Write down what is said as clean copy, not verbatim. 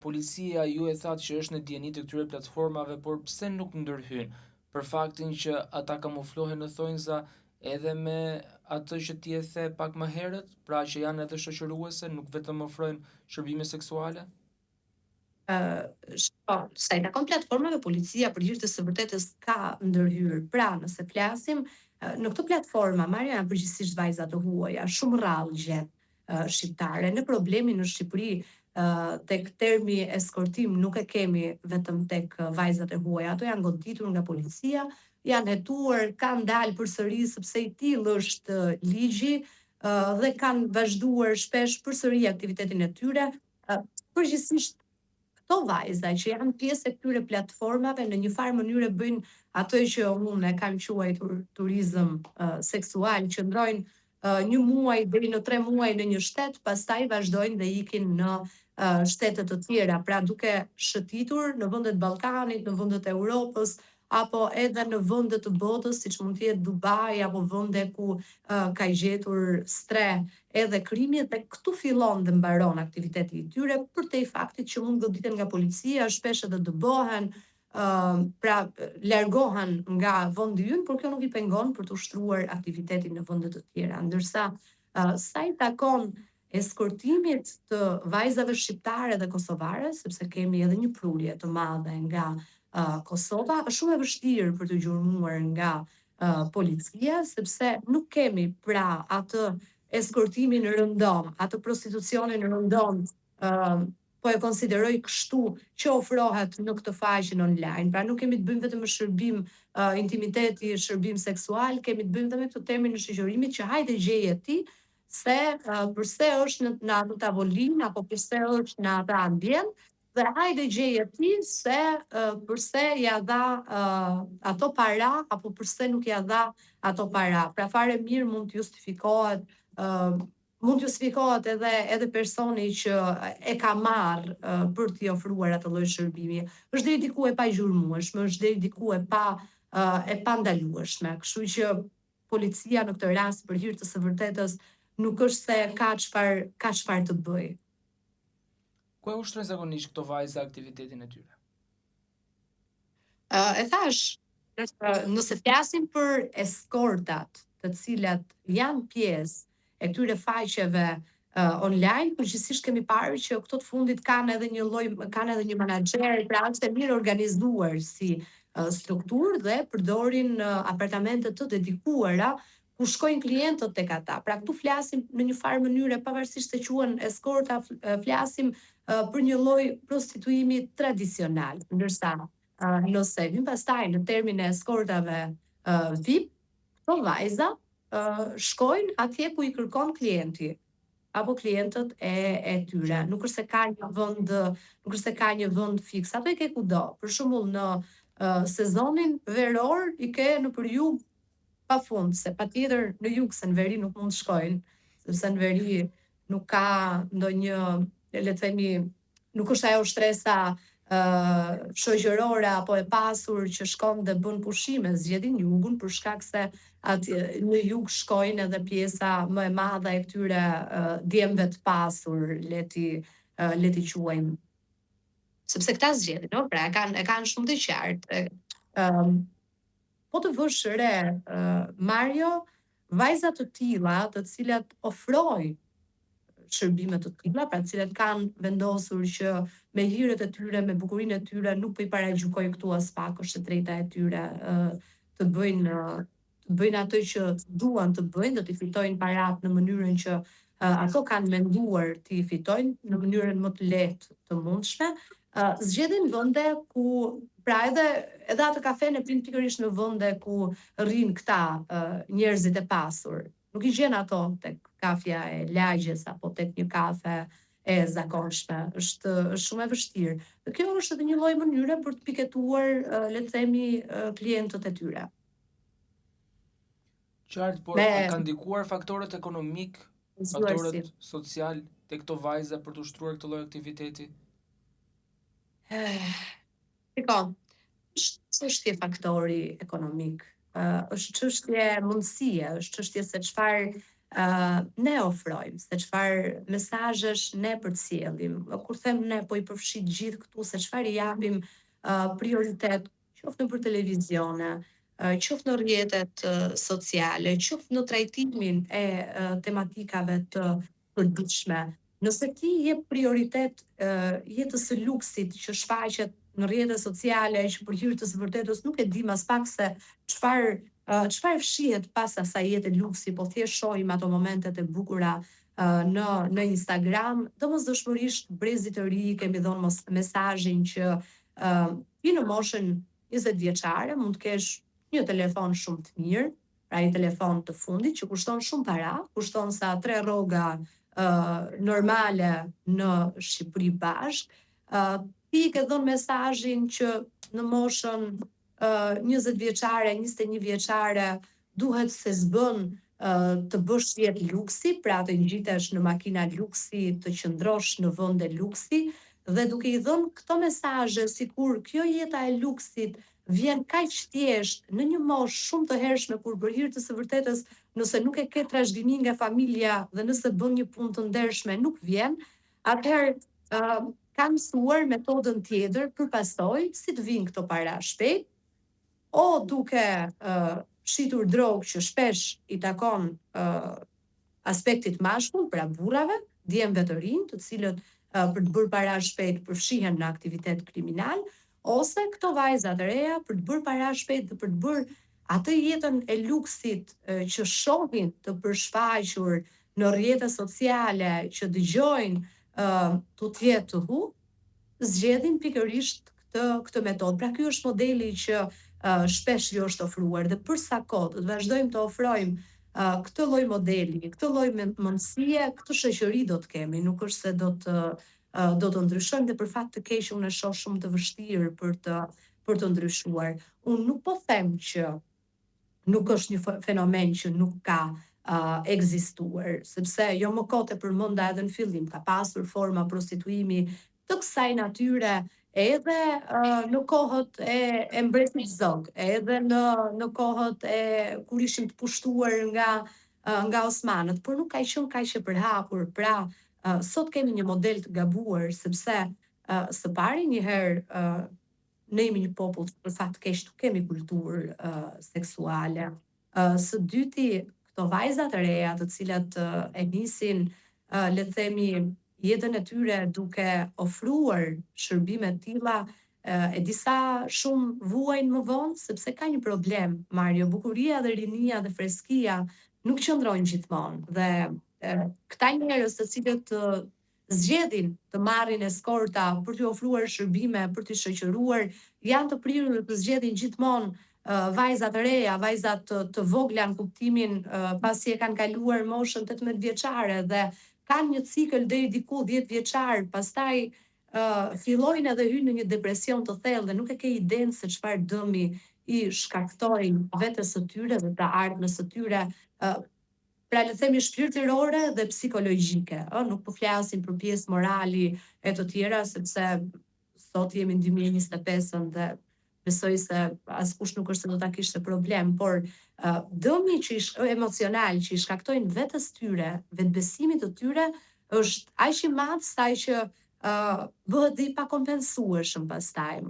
policia ju e thatë që është në dieni të këtyre platformave, por pse nuk ndërhyn? Për faktin që ata kamuflohen në thonjza edhe me atë që ti e the pak më herët, pra që janë edhe shoqëruese, nuk vetëm ofrojnë shërbime seksuale? Sa i takon platformave, policia për hir të së vërtetës ka ndërhyrë. Pra, nëse flasim në këto platforma, marrja janë përgjithsisht vajza të huaja, shumë rrallë gjet shqiptare. Ne problemin në Shqipëri tek termi eskortim nuk e kemi vetëm tek vajzat e huaja, ato janë goditur nga policia, janë hetuar, kanë dalë përsëri sepse i tillë është ligji dhe kanë vazhduar shpesh përsëri aktivitetin e tyre. Përgjithsisht këto vajza që janë pjesë e këtyre platformave në një farë mënyrë bëjnë atë që unë e kam quajtur turizëm seksual, që ndrojnë një muaj deri në 3 muaj në një shtet, pastaj vazhdojnë dhe ikin në shtete të tjera, pra duke shëtitur në vendet Ballkanit, në vendet e Europës, apo edhe në vende të botës, siç mund të jetë Dubai apo vende ku ka gjetur stre edhe krimi, dhe këtu fillon dhe mbaron aktiviteti i tyre, përtej faktit që mund goditen nga policia, shpesh edhe dëbohen, pra largohen nga vendi ynë, por kjo nuk i pengon për të ushtruar aktivitetin në vende të tjera. Ndërsa sa i takon eskortimit të vajzave shqiptare dhe kosovare, sepse kemi edhe një prurje të madhe nga Kosova, është shumë e vështirë për të gjurmuar nga policia, sepse nuk kemi pra atë eskortimin rëndom, atë prostitucionin rëndom, po e konsideroj kështu, që ofrohet në këtë faqen online. Pra nuk kemi të bëjmë vetëm me shërbim intimiteti, shërbim seksual, kemi të bëjmë dhe me këtë termin në shoqërimit që hajde gjeje ti se përse është në atë tavolinë apo përse është në atë ambient, dhe hajde gjeje ti se përse ja dha ato para apo përse nuk ja dha ato para. Pra fare mirë mund të justifikohet edhe personi që e ka marrë për t'i ofruar atë lloj shërbimi. Është deri diku e pa gjurmueshme, është deri diku e pa ndalueshme. Kështu që policia në këtë rast për hir të së vërtetës nuk është se ka çfarë të bëjë. Ku e ushtrojnë zakonisht këto vajza aktivitetin e tyre? E thash, nëse flasim për eskortat, të cilat janë pjesë e këtyre faqeve online, përgjithsisht kemi parë që këto të fundit kanë edhe një menaxher, pra është e mirë organizuar si strukturë dhe përdorin apartamente të dedikuara ku shkojnë klientët tek ata. Pra këtu flasim në një farë mënyre, pavarësisht se quhen eskorta, flasim për një lloj prostituimi tradicional, ndërsa nëse vim pastaj në termin e eskortave VIP, këto vajza shkojnë atje ku i kërkon klienti apo klientët e tyre. Nuk është se ka një vend fiks, ato i ke kudo. Për shembull në sezonin veror i ke në përjug pafund, se patjetër në jug, se në veri nuk mund të shkojnë, sepse në veri nuk ka ndonjë, le të themi, nuk është ajo shtresa shoqërore apo e pasur që shkon dhe bën pushime, zgjedhin jugun për shkak se në jug shkojnë edhe pjesa më e madhe e këtyre djemve të pasur, le ti quajmë. Sepse këta zgjedhin, no? Pra e kanë shumë të qartë. Po të vësh re, Mario, vajza të tilla, të cilat ofrojnë shërbime të tilla, pra të cilat kanë vendosur që me hiret e tyre, me bukurinë e tyre, nuk po i paragjykoj këtu as pak, është e drejta e tyre të bëjnë atë që duan të bëjnë, do t'i fitojnë parat në mënyrën që ato kanë menduar t'i fitojnë, në mënyrën më të lehtë të mundshme. Zgjedhin vende ku, pra edhe atë kafen e pinë pikërisht në vende ku rrin këta njerëzit e pasur. Nuk i gjen ato tek kafja e lagjes apo tek një kafe e zakonshme. Është shumë e vështirë. Dhe kjo është edhe një lloj mënyre për të piketuar, le të themi, klientët e tyre. Qartë, por a kanë ndikuar faktorët ekonomik, faktorët social tek këto vajza për të ushtruar këtë lloj aktiviteti? Shikon, është çështje faktori ekonomik, është çështje mundësie, është çështje se çfarë ne ofrojmë, se çfarë mesazhesh ne përcjellim. Kur them ne, po i përfshi gjithë këtu se çfarë i japim prioritet, qoftë nëpër televizione, qoftë në rrjetet sociale, qoftë në trajtimin e tematikave të përditshme. Nëse ti jep prioritet jetës së luksit që shfaqet në rrjetet sociale, që për hir të së vërtetës nuk e di mas pak se çfarë fshihet pas asaj jete luksi, po thjesht shohim ato momentet e bukura në Instagram. Domosdoshmërisht brezit të ri kemi dhënë mesazhin që ti në moshën 20 vjeçare mund të kesh një telefon shumë të mirë, pra një telefon të fundit që kushton shumë para, kushton sa 3 rroga normale në Shqipëri bashkë. Ti ke dhënë mesazhin që në moshën 20 vjeçare, 21 vjeçare duhet se s'bën të bësh jetë luksi, pra të ngjitesh në makina luksi, të qëndrosh në vende luksi, dhe duke i dhënë këto mesazhe sikur kjo jeta e luksit vjen kaq thjesht në një moshë shumë të hershme kur për hir të së vërtetës, nëse nuk e ke trashëgimi nga familja dhe nëse bën një punë të ndershme nuk vjen, atëherë kanë mësuar metodën tjetër për pasojë si të vinë këto para shpejt, o duke shitur drogë që shpesh i takon aspektit mashkull, pra burrave, djemve të rinj, të cilët për të bërë para shpejt përfshihen në aktivitet kriminal, ose këto vajza të reja për të bërë para shpejt dhe për të bërë atë jetën e luksit që shohin të përshfaqur në rrjetet sociale, që dëgjojnë tutje të hu, zgjedhin pikërisht këtë metodë. Pra ky është modeli që shpesh jo është ofruar dhe për sa kohë të vazhdojmë të ofrojmë këtë lloj modeli, këtë lloj mundësie, këtë shoqëri do të kemi, nuk është se do të ndryshojmë, dhe për fat të keq unë e shoh shumë të vështirë për të ndryshuar. Unë nuk po them që nuk është një fenomen që nuk ka ekzistuar, sepse jo më kote përmenda edhe në fillim ka pasur forma prostituimi të kësaj natyre edhe në kohët e mbretit Zog, edhe në kohët kur ishim të pushtuar nga Osmanët, por nuk ka qenë kaq e përhapur. Pra, sot kemi një model të gabuar, sepse së pari njëherë ne jemi një popull që për fat të keq nuk kemi kulturë seksuale. Së dyti, këto vajza të reja të cilat e nisin, le të themi, jetën e tyre duke ofruar shërbime të tilla, e disa shumë vuajnë më vonë, sepse ka një problem, Mario, bukuria dhe rinia dhe freskia nuk qëndrojnë gjithmonë, dhe këta njerëz të cilët zgjedhin të marrin eskorta për t'i ofruar shërbime, për t'i shoqëruar, janë të prirur të zgjedhin gjithmonë vajzat të reja, vajzat të vogla në kuptimin pasi e kanë kaluar moshën 18 vjeçare dhe kanë një cikël deri diku 10 vjeçar, pastaj fillojnë edhe hyjnë në një depresion të thellë dhe nuk e ke idenë se çfarë dëmi i shkaktojnë vetes së tyre dhe të ardhmës së tyre, pra le të themi shpirtërore dhe psikologjike. Nuk po flasim për pjesë morali e të tjera, sepse sot jemi në 2025 dhe besoj se askush nuk është se do ta kishte problem, por dëmi emocional që i shkaktojnë vetes tyre, vetbesimit të tyre, është aq i madh sa që bëhet dhe i pakompensueshëm pastaj.